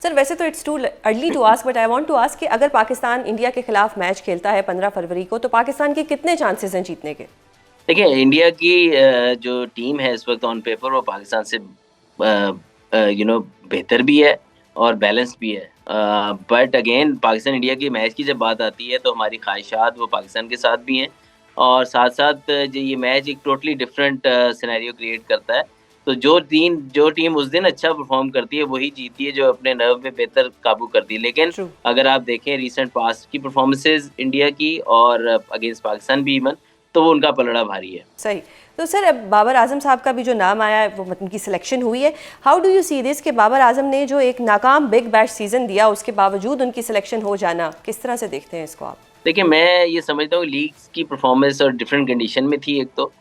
Sir वैसे तो it's too early to ask, but I want to ask कि अगर पाकिस्तान इंडिया के खिलाफ मैच खेलता है 15 फरवरी को, तो पाकिस्तान के कितने चांसेस हैं जीतने के? देखिए, इंडिया की जो टीम है इस वक्त ऑन पेपर वो पाकिस्तान से बेहतर भी है और बैलेंस भी है। बट अगेन पाकिस्तान इंडिया की मैच की जब बात आती है तो हमारी ख्वाहिशात वो पाकिस्तान के साथ भी हैं, और साथ साथ जो ये मैच एक टोटली डिफरेंट सिनेरियो क्रिएट करता है। तो जो टीम उस दिन अच्छा परफॉर्म करती है वही जीतती है, जो अपने नर्व पे बेहतर काबू करती है। लेकिन ट्रू। अगर आप देखें रिसेंट पास्ट की परफॉर्मेंसेज इंडिया की और अगेंस्ट पाकिस्तान भी इवन, तो वो उनका पलड़ा भारी है। सही। तो सर अब बाबर आजम साहब का भी जो नाम आया है, वो उनकी सिलेक्शन हुई है। How do you see this कि बाबर आजम ने जो एक नाकाम बिग बैश सीजन दिया, उसके बावजूद उनकी सिलेक्शन हो जाना, किस तरह से देखते हैं इसको आप? देखिए, मैं ये समझता हूँ लीग्स की परफॉर्मेंस और डिफरेंट कंडीशन में थी एक तो,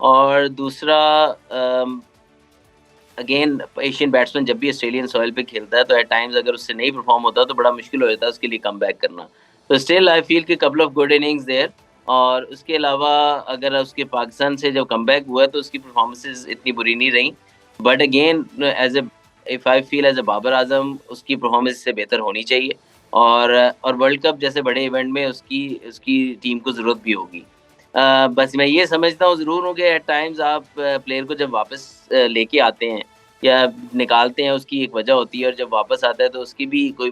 और दूसरा अगेन एशियन बैट्समैन जब भी ऑस्ट्रेलियन सॉइल पे खेलता है तो एट टाइम्स अगर उससे नहीं परफॉर्म होता तो बड़ा मुश्किल हो जाता है उसके लिए कम बैक करना। तो स्टिल आई फील कि couple of good innings there, और उसके अलावा अगर उसके पाकिस्तान से जब कम बैक हुआ तो उसकी परफॉर्मेंसेज इतनी बुरी नहीं रही। But again as a if I feel as a Babar Azam उसकी परफॉर्मेंस से बेहतर होनी चाहिए, और वर्ल्ड कप जैसे बड़े इवेंट में उसकी उसकी टीम को ज़रूरत भी होगी। बस मैं ये समझता हूँ ज़रूर हूँ कि एट टाइम्स आप प्लेयर को जब वापस लेके आते हैं या निकालते हैं, उसकी एक वजह होती है, और जब वापस आता है तो उसकी भी कोई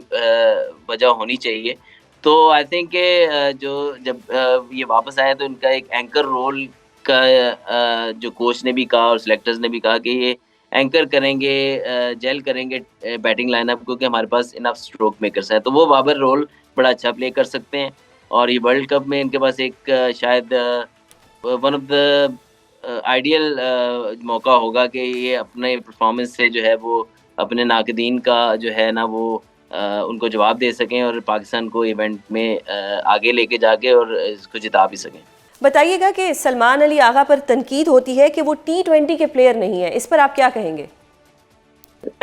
वजह होनी चाहिए। तो आई थिंक कि जो जब ये वापस आए तो इनका एक एंकर रोल का जो कोच ने भी कहा और सिलेक्टर्स ने भी कहा कि ये एंकर करेंगे, जेल करेंगे बैटिंग लाइनअप को, कि हमारे पास इनफ स्ट्रोक मेकर्स हैं, तो वो बाबर रोल बड़ा अच्छा प्ले कर सकते हैं। और ये वर्ल्ड कप में इनके पास एक शायद वन ऑफ द आइडियल मौका होगा कि ये अपने परफॉर्मेंस से जो है वो अपने नाकदीन का जो है ना वो उनको जवाब दे सकें और पाकिस्तान को इवेंट में आगे लेके जाके और इसको जिता भी सकें। बताइएगा कि सलमान अली आगा पर तनकीद होती है कि वो T20 के प्लेयर नहीं है, इस पर आप क्या कहेंगे?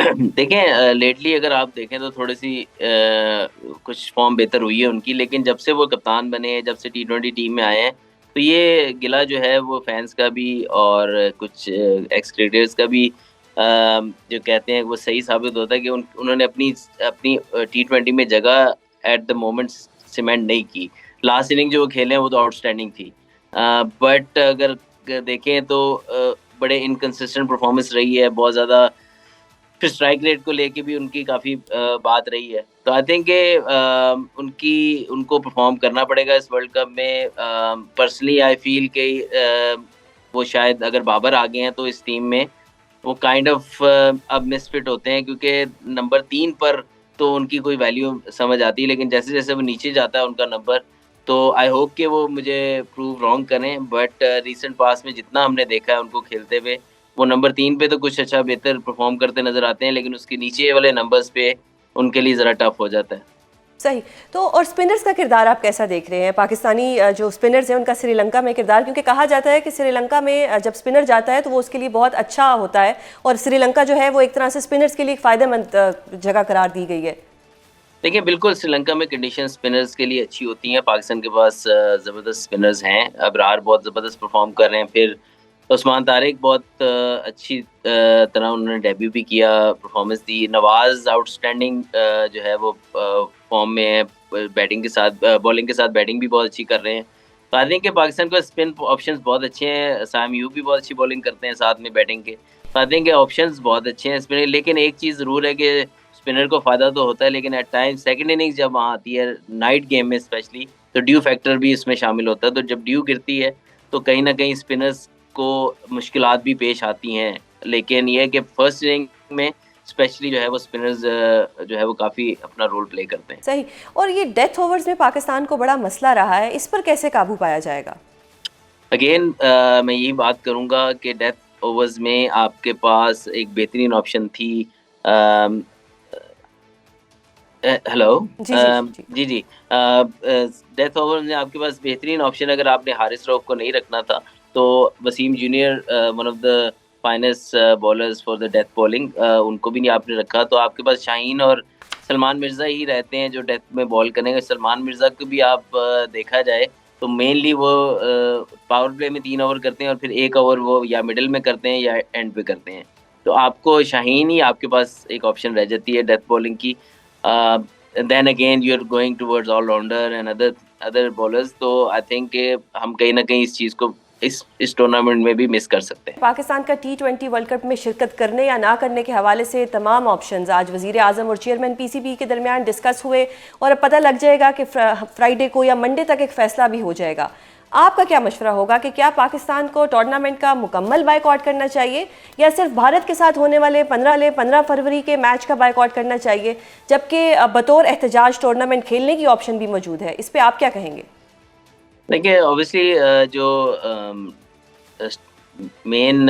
देखें, लेटली अगर आप देखें तो थोड़ी सी कुछ फॉर्म बेहतर हुई है उनकी, लेकिन जब से वो कप्तान बने हैं, जब से T20 टीम में आए हैं, तो ये गिला जो है वो फैंस का भी और कुछ एक्स क्रिकेटर्स का भी जो कहते हैं वो सही साबित होता है कि उन्होंने अपनी अपनी T20 में जगह एट द मोमेंट सीमेंट नहीं की। लास्ट इनिंग जो वो खेले हैं वो तो आउटस्टैंडिंग थी, बट अगर देखें तो बड़े इनकंसिस्टेंट परफॉर्मेंस रही है बहुत ज़्यादा। फिर स्ट्राइक रेट को लेके भी उनकी काफ़ी बात रही है। तो आई थिंक कि उनकी उनको परफ़ॉर्म करना पड़ेगा इस वर्ल्ड कप में। पर्सनली आई फ़ील कि वो शायद अगर बाबर आ गए हैं तो इस टीम में वो काइंड ऑफ अब मिसफिट होते हैं, क्योंकि नंबर 3 पर तो उनकी कोई वैल्यू समझ आती है, लेकिन जैसे-जैसे वो नीचे जाता है उनका नंबर, तो आई होप कि वो मुझे प्रूव रॉन्ग करें। बट रीसेंट पास्ट में जितना हमने देखा है उनको खेलते हुए, वो नंबर 3 पे तो कुछ अच्छा बेहतर परफ़ॉर्म करते नज़र आते हैं, लेकिन उसके नीचे वाले नंबर्स पे उनके लिए ज़रा टफ़ हो जाता है। सही। तो और स्पिनर्स का किरदार आप कैसा देख रहे हैं? पाकिस्तानी जो स्पिनर्स हैं उनका श्रीलंका में किरदार, क्योंकि कहा जाता है कि श्रीलंका में जब स्पिनर जाता है तो वो उसके लिए बहुत अच्छा होता है, और श्रीलंका जो है वो एक तरह से स्पिनर्स के लिए एक फ़ायदेमंद जगह करार दी गई है। देखिए, बिल्कुल श्रीलंका में कंडीशन स्पिनर्स के लिए अच्छी होती हैं। पाकिस्तान के पास ज़बरदस्त स्पिनर्स हैं। अबरार बहुत ज़बरदस्त परफ़ॉर्म कर रहे हैं। फिर उस्मान तारिक बहुत अच्छी तरह उन्होंने डेब्यू भी किया, परफ़ॉर्मेंस दी। नवाज़ आउटस्टैंडिंग जो है वो फ़ॉर्म में है। बैटिंग के साथ बॉलिंग के साथ बैटिंग भी बहुत अच्छी कर रहे हैं। तो आई थिंक कि पाकिस्तान के स्पिन ऑप्शंस बहुत अच्छे हैं। साम अयूब भी बहुत अच्छी बॉलिंग करते हैं साथ में बैटिंग के। तो आई थिंक कि ऑप्शंस बहुत अच्छे हैं स्पिनर, लेकिन एक चीज़ ज़रूर है कि स्पिनर को फ़ायदा तो होता है, लेकिन एट टाइम सेकंड इनिंग्स जब वहाँ आती है नाइट गेम में स्पेशली, तो ड्यू फैक्टर भी इसमें शामिल होता है। तो जब ड्यू गिरती है तो कहीं न कहीं स्पिनर्स को मुश्किलात भी पेश आती हैं। लेकिन ये है कि फर्स्ट इनिंग में स्पेशली जो है वो स्पिनर्स जो है वो काफ़ी अपना रोल प्ले करते हैं। सही। और ये डेथ ओवर्स में पाकिस्तान को बड़ा मसला रहा है, इस पर कैसे काबू पाया जाएगा? अगेन मैं यही बात करूँगा कि डेथ ओवर्स में आपके पास एक बेहतरीन ऑप्शन थी। अम हेलो। जी, जी, जी। जी, जी। डेथ ओवर में आपके पास बेहतरीन ऑप्शन, अगर आपने हारिस रऊफ को नहीं रखना था, तो Wasim junior one of the finest bowlers for the death bowling, उनको भी नहीं आपने रखा, तो आपके पास शाहीन और सलमान मिर्ज़ा ही रहते हैं जो डेथ में बॉल करेंगे। सलमान मिर्ज़ा को भी आप देखा जाए तो मेनली वो पावर प्ले में 3 ओवर करते हैं और फिर 1 ओवर वो या मिडल में करते हैं या एंड पे करते हैं। तो आपको शाहीन ही आपके पास एक ऑप्शन रह जाती है डेथ बॉलिंग की। Then again you are going towards all-rounder and other bowlers, तो आई थिंक हम कहीं ना कहीं इस चीज़ को इस टूर्नामेंट में भी मिस कर सकते हैं। पाकिस्तान का T20 वर्ल्ड कप में शिरकत करने या ना करने के हवाले से तमाम ऑप्शंस आज वज़ीर आज़म और चेयरमैन PCB के दरमियान डिस्कस हुए और अब पता लग जाएगा कि फ्राइडे को या मंडे तक एक फ़ैसला भी हो जाएगा। आपका क्या मशवरा होगा कि क्या पाकिस्तान को टूर्नामेंट का मुकम्मल बाइकआउट करना चाहिए या सिर्फ भारत के साथ होने वाले 15 फरवरी के मैच का बाइकआउट करना चाहिए, जबकि बतौर एहतजाज टूर्नामेंट खेलने की ऑप्शन भी मौजूद है? इस पर आप क्या कहेंगे? देखिए, ऑब्वियसली जो मेन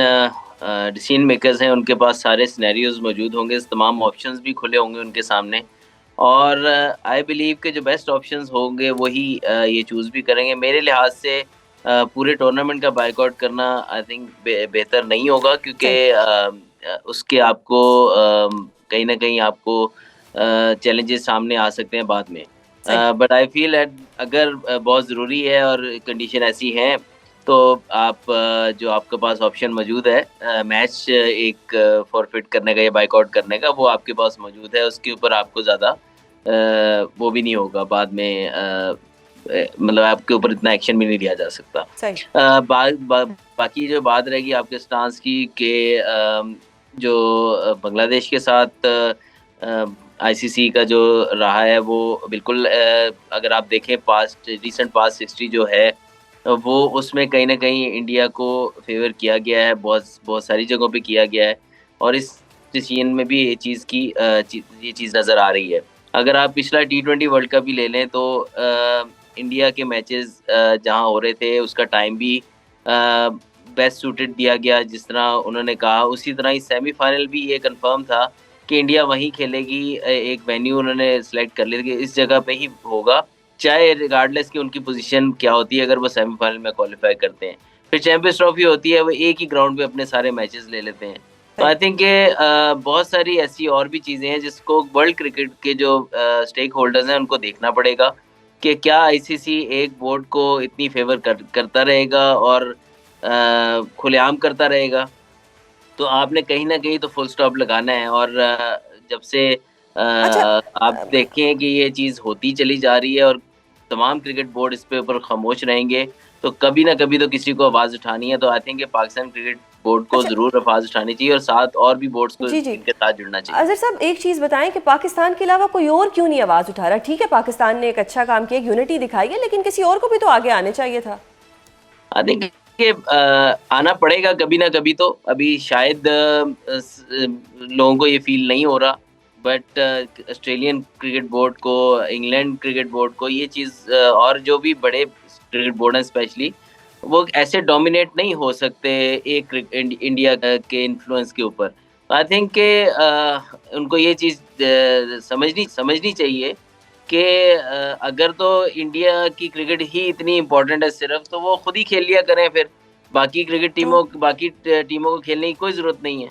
डिसीजन मेकर्स हैं उनके पास सारे सिनेरियोज मौजूद होंगे, तमाम ऑप्शंस भी खुले होंगे उनके सामने, और आई बिलीव के जो बेस्ट ऑप्शंस होंगे वही ये चूज़ भी करेंगे। मेरे लिहाज से पूरे टूर्नामेंट का बाइकआउट करना आई थिंक बेहतर नहीं होगा, क्योंकि उसके आपको कहीं ना कहीं आपको चैलेंजेस सामने आ सकते हैं बाद में। बट आई फील अगर बहुत ज़रूरी है और कंडीशन ऐसी है, तो आप जो आपके पास ऑप्शन मौजूद है मैच एक फॉरफिट करने का या बाइकआउट करने का, वो आपके पास मौजूद है। उसके ऊपर आपको ज़्यादा वो भी नहीं होगा बाद में, मतलब आपके ऊपर इतना एक्शन भी नहीं लिया जा सकता। बाकी जो बात रहेगी आपके स्टांस की कि जो बांग्लादेश के साथ आईसीसी का जो रहा है वो बिल्कुल, अगर आप देखें रीसेंट पास्ट हिस्ट्री जो है वो उसमें कहीं ना कहीं इंडिया को फेवर किया गया है, बहुत सारी जगहों पे किया गया है, और इस डिसीजन में भी ये चीज़ नज़र आ रही है। अगर आप पिछला T20 वर्ल्ड कप भी ले लें तो इंडिया के मैचेस जहां हो रहे थे उसका टाइम भी बेस्ट सूटेड दिया गया, जिस तरह उन्होंने कहा उसी तरह ही सेमीफाइनल भी ये कंफर्म था कि इंडिया वहीं खेलेगी। एक वेन्यू उन्होंने सेलेक्ट कर लिया कि इस जगह पे ही होगा, चाहे रिगार्डलेस कि उनकी पोजीशन क्या होती है अगर वो सेमीफाइनल में क्वालिफाई करते हैं। फिर चैंपियंस ट्रॉफी होती है, वो एक ही ग्राउंड पे अपने सारे मैचेस ले लेते हैं। तो आई थिंक बहुत सारी ऐसी और भी चीज़ें हैं जिसको वर्ल्ड क्रिकेट के जो स्टेक होल्डर्स हैं उनको देखना पड़ेगा कि क्या आईसीसी एक बोर्ड को इतनी फेवर करता रहेगा और खुलेआम करता रहेगा। तो आपने कहीं न कहीं तो फुल स्टॉप लगाना है, और जब से अच्छा, आप देखें कि ये चीज़ होती चली जा रही है और तमाम क्रिकेट बोर्ड इस पे ऊपर खामोश रहेंगे, तो कभी ना कभी तो किसी को आवाज़ उठानी है। तो I think Pakistan cricket board को अच्छा, ज़रूर आवाज़ उठानी चाहिए और साथ और भी बोर्ड्स को जी जी, इनके साथ जुड़ना चाहिए। अजहर साहब एक चीज़ बताएं कि पाकिस्तान के अलावा कोई और क्यों नहीं आवाज़ उठा रहा? ठीक है, पाकिस्तान ने एक अच्छा काम किया, यूनिटी दिखाई है, लेकिन किसी और को भी तो आगे आने चाहिए था। देखिए, आना पड़ेगा कभी ना कभी तो। अभी शायद लोगों को ये फील नहीं हो रहा, बट ऑस्ट्रेलियन क्रिकेट बोर्ड को, इंग्लैंड क्रिकेट बोर्ड को ये चीज़, और जो भी बड़े क्रिकेट बोर्ड हैं स्पेशली, वो ऐसे डोमिनेट नहीं हो सकते एक इंडिया के इन्फ्लुएंस के ऊपर। आई थिंक के उनको ये चीज़ समझनी चाहिए कि अगर तो इंडिया की क्रिकेट ही इतनी इम्पोर्टेंट है सिर्फ, तो वो खुद ही खेल लिया करें फिर। बाकी टीमों को खेलने की कोई ज़रूरत नहीं है।